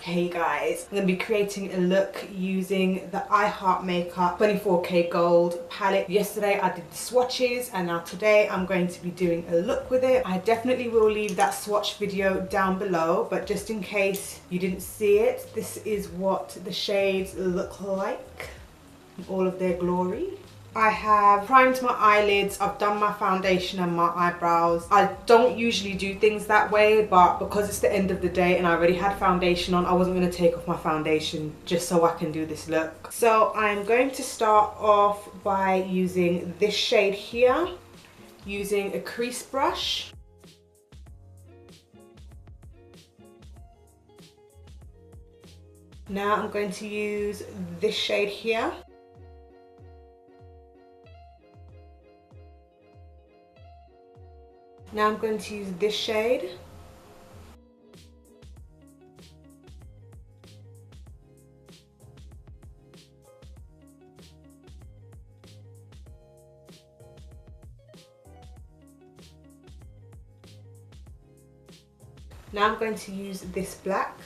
Hey guys, I'm going to be creating a look using the I Heart Makeup 24K Gold palette. Yesterday I did the swatches and now today I'm going to be doing a look with it. I definitely will leave that swatch video down below, but just in case you didn't see it, this is what the shades look like in all of their glory. I have primed my eyelids, I've done my foundation and my eyebrows. I don't usually do things that way, but because it's the end of the day and I already had foundation on, I wasn't going to take off my foundation just so I can do this look. So I'm going to start off by using this shade here, using a crease brush. Now I'm going to use this shade here. Now I'm going to use this shade. Now I'm going to use this black.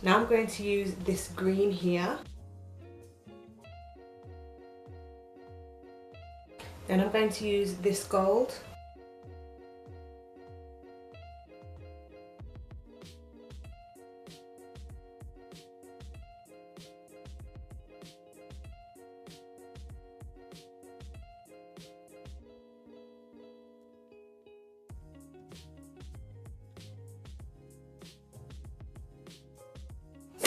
Now I'm going to use this green here. Then I'm going to use this gold.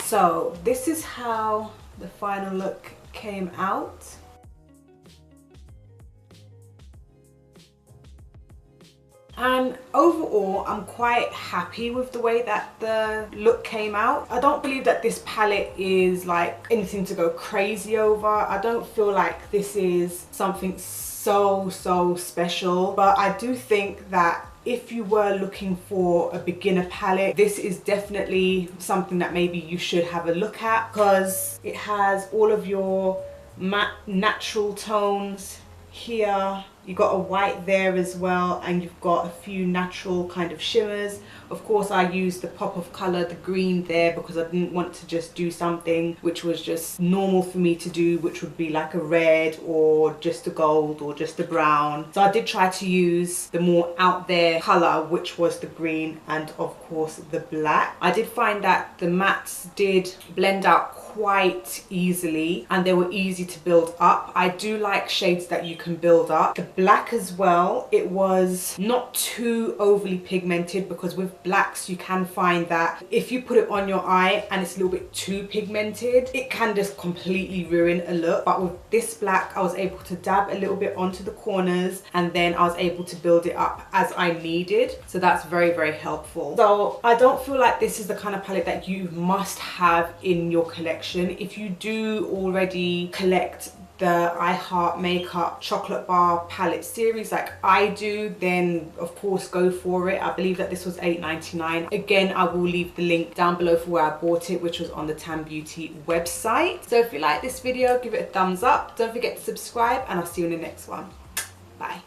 So this is how the final look came out. And overall, I'm quite happy with the way that the look came out. I don't believe that this palette is like anything to go crazy over. I don't feel like this is something so special, but I do think that if you were looking for a beginner palette, this is definitely something that maybe you should have a look at, because it has all of your matte natural tones here. You got a white there as well, and you've got a few natural kind of shimmers. Of course, I used the pop of color, the green there, because I didn't want to just do something which was just normal for me to do, which would be like a red or just a gold or just a brown. So I did try to use the more out there color, which was the green and of course the black. I did find that the mattes did blend out quite easily and they were easy to build up. I do like shades that you can build up. The black as well, it was not too overly pigmented, because with blacks you can find that if you put it on your eye and it's a little bit too pigmented, it can just completely ruin a look. But with this black, I was able to dab a little bit onto the corners and then I was able to build it up as I needed. So that's very helpful. So I don't feel like this is the kind of palette that you must have in your collection. If you do already collect the I Heart Makeup chocolate bar palette series like I do, then of course go for it. I believe that this was $8.99. Again, I will leave the link down below for where I bought it, which was on the Tan Beauty website. So if you like this video, give it a thumbs up. Don't forget to subscribe and I'll see you in the next one. Bye.